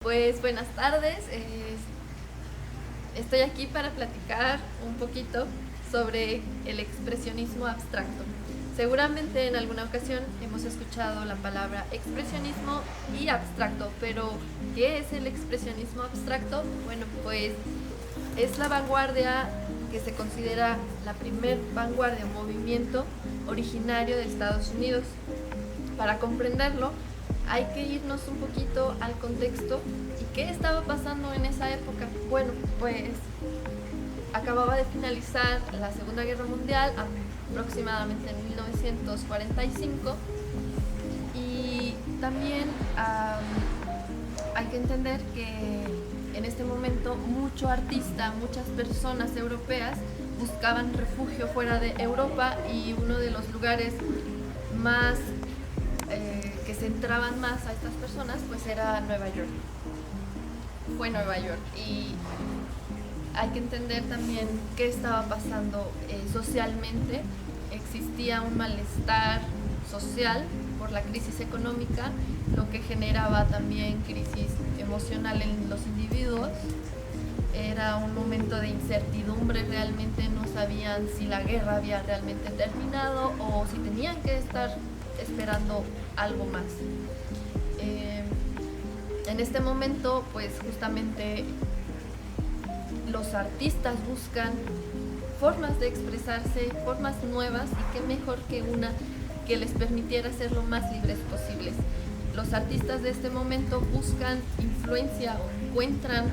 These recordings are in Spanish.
Pues buenas tardes, estoy aquí para platicar un poquito sobre el expresionismo abstracto. Seguramente en alguna ocasión hemos escuchado la palabra expresionismo y abstracto, pero ¿qué es el expresionismo abstracto? Bueno, pues es la vanguardia que se considera la primer vanguardia o movimiento originario de Estados Unidos. Para comprenderlo, hay que irnos un poquito al contexto y qué estaba pasando en esa época. Bueno, pues acababa de finalizar la Segunda Guerra Mundial, aproximadamente en 1945, y también hay que entender que en este momento muchas personas europeas buscaban refugio fuera de Europa, y uno de los lugares más que centraban más a estas personas pues era Nueva York. Fue Nueva York, y hay que entender también qué estaba pasando socialmente. Existía un malestar social por la crisis económica, lo que generaba también crisis emocional en los individuos. Era un momento de incertidumbre, realmente no sabían si la guerra había realmente terminado o si tenían que estar esperando algo más. Eh, en este momento, pues justamente los artistas buscan formas de expresarse, formas nuevas, y qué mejor que una que les permitiera ser lo más libres posibles. Los artistas de este momento buscan influencia o encuentran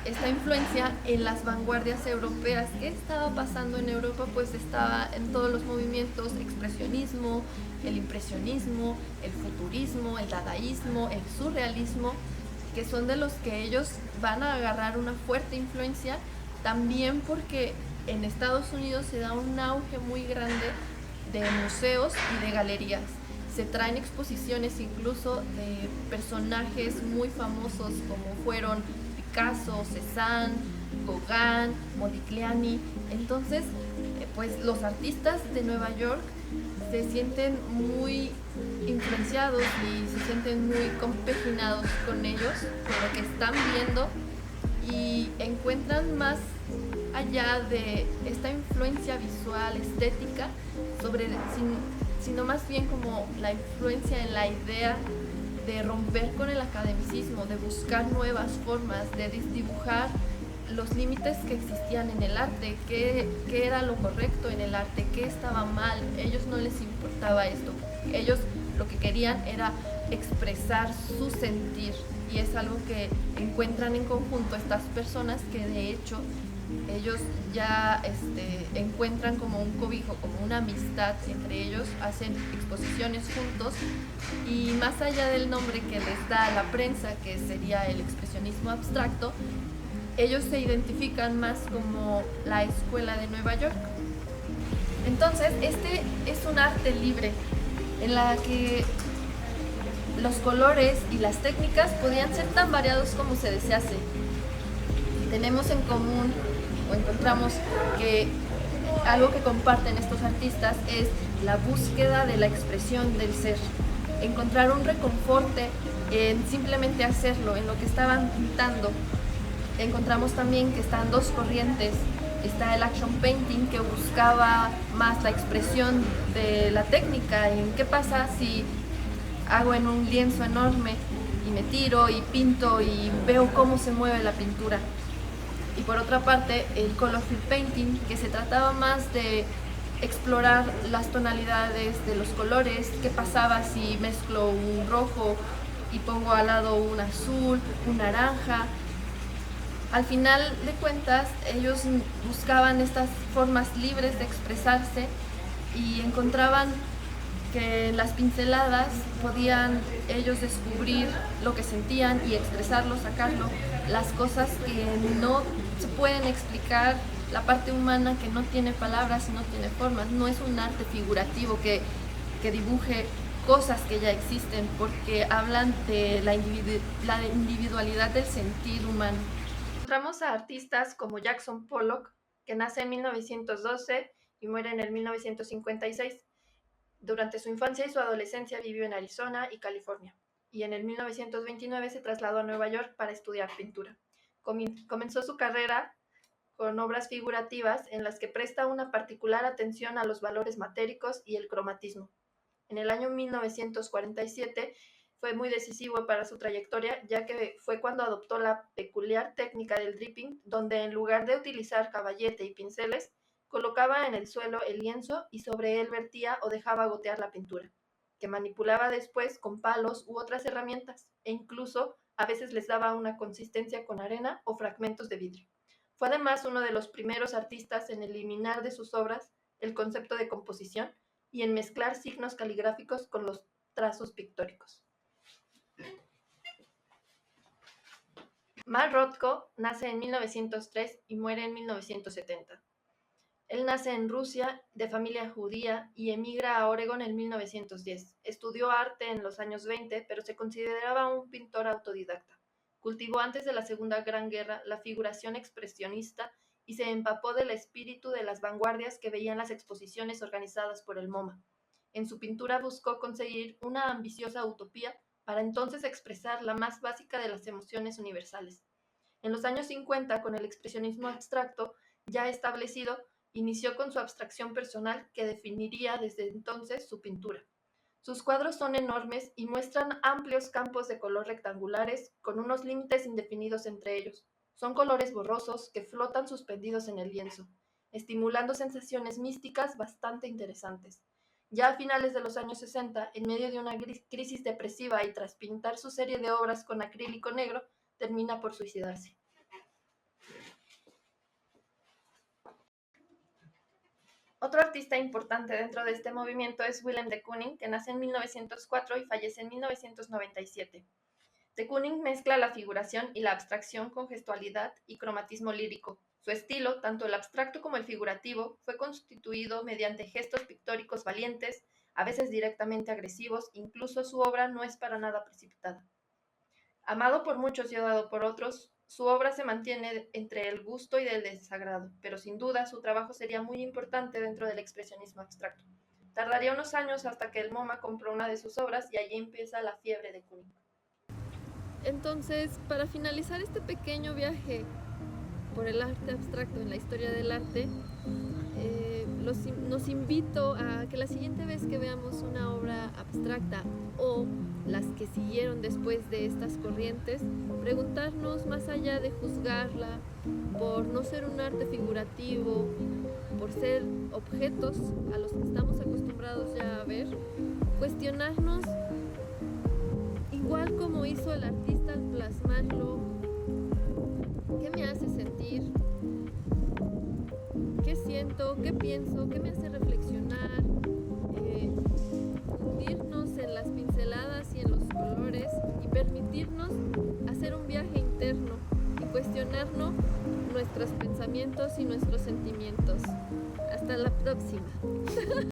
esta influencia en las vanguardias europeas. ¿Qué estaba pasando en Europa? Pues estaba en todos los movimientos: expresionismo, el impresionismo, el futurismo, el dadaísmo, el surrealismo, que son de los que ellos van a agarrar una fuerte influencia, también porque en Estados Unidos se da un auge muy grande de museos y de galerías. Se traen exposiciones incluso de personajes muy famosos como fueron Picasso, Cézanne, Gauguin, Modigliani. Entonces, pues los artistas de Nueva York se sienten muy influenciados y se sienten muy compaginados con ellos, con lo que están viendo, y encuentran más allá de esta influencia visual, estética, sino más bien como la influencia en la idea de romper con el academicismo, de buscar nuevas formas, de dibujar los límites que existían en el arte, qué era lo correcto en el arte, qué estaba mal. Ellos no les importaba esto. Ellos lo que querían era expresar su sentir, y es algo que encuentran en conjunto estas personas, que de hecho ellos ya encuentran como un cobijo, como una amistad entre ellos, hacen exposiciones juntos, y más allá del nombre que les da la prensa, que sería el expresionismo abstracto, ellos se identifican más como la escuela de Nueva York. Entonces, este es un arte libre en la que los colores y las técnicas podían ser tan variados como se desease. Tenemos en común, o encontramos que algo que comparten estos artistas es la búsqueda de la expresión del ser, encontrar un reconforte en simplemente hacerlo, en lo que estaban pintando. Encontramos también que están dos corrientes. Está el action painting, que buscaba más la expresión de la técnica, en qué pasa si hago en un lienzo enorme y me tiro y pinto y veo cómo se mueve la pintura. Y por otra parte, el colorful painting, que se trataba más de explorar las tonalidades de los colores. ¿Qué pasaba si mezclo un rojo y pongo al lado un azul, un naranja? Al final de cuentas, ellos buscaban estas formas libres de expresarse, y encontraban que en las pinceladas podían ellos descubrir lo que sentían y expresarlo, sacarlo, las cosas que no se pueden explicar, la parte humana que no tiene palabras y no tiene formas. No es un arte figurativo que dibuje cosas que ya existen, porque hablan de la individualidad del sentir humano. Encontramos a artistas como Jackson Pollock, que nace en 1912 y muere en el 1956. Durante su infancia y su adolescencia vivió en Arizona y California. y en el 1929 se trasladó a Nueva York para estudiar pintura. Comenzó su carrera con obras figurativas en las que presta una particular atención a los valores matéricos y el cromatismo. En el año 1947 fue muy decisivo para su trayectoria, ya que fue cuando adoptó la peculiar técnica del dripping, donde en lugar de utilizar caballete y pinceles, colocaba en el suelo el lienzo y sobre él vertía o dejaba gotear la pintura, que manipulaba después con palos u otras herramientas, e incluso a veces les daba una consistencia con arena o fragmentos de vidrio. Fue además uno de los primeros artistas en eliminar de sus obras el concepto de composición y en mezclar signos caligráficos con los trazos pictóricos. Mal Rothko nace en 1903 y muere en 1970. Él nace en Rusia, de familia judía, y emigra a Oregón en 1910. Estudió arte en los años 20, pero se consideraba un pintor autodidacta. Cultivó antes de la Segunda Gran Guerra la figuración expresionista y se empapó del espíritu de las vanguardias que veían las exposiciones organizadas por el MoMA. En su pintura buscó conseguir una ambiciosa utopía para entonces expresar la más básica de las emociones universales. En los años 50, con el expresionismo abstracto ya establecido, inició con su abstracción personal que definiría desde entonces su pintura. Sus cuadros son enormes y muestran amplios campos de color rectangulares con unos límites indefinidos entre ellos. Son colores borrosos que flotan suspendidos en el lienzo, estimulando sensaciones místicas bastante interesantes. Ya a finales de los años 60, en medio de una crisis depresiva y tras pintar su serie de obras con acrílico negro, termina por suicidarse. Otro artista importante dentro de este movimiento es Willem de Kooning, que nace en 1904 y fallece en 1997. De Kooning mezcla la figuración y la abstracción con gestualidad y cromatismo lírico. Su estilo, tanto el abstracto como el figurativo, fue constituido mediante gestos pictóricos valientes, a veces directamente agresivos, incluso su obra no es para nada precipitada. Amado por muchos y odiado por otros, su obra se mantiene entre el gusto y el desagrado, pero sin duda su trabajo sería muy importante dentro del expresionismo abstracto. Tardaría unos años hasta que el MoMA compró una de sus obras y allí empieza la fiebre de Kooning. Entonces, para finalizar este pequeño viaje por el arte abstracto en la historia del arte, nos invito a que la siguiente vez que veamos una obra abstracta o las que siguieron después de estas corrientes, preguntarnos más allá de juzgarla por no ser un arte figurativo, por ser objetos a los que estamos acostumbrados ya a ver, cuestionarnos igual como hizo el artista al plasmarlo, ¿qué me hace sentir? ¿Qué siento? ¿Qué pienso? ¿Qué me hace reflexionar? Hundirnos en las pinceladas y en los colores y permitirnos hacer un viaje interno y cuestionarnos nuestros pensamientos y nuestros sentimientos. Hasta la próxima.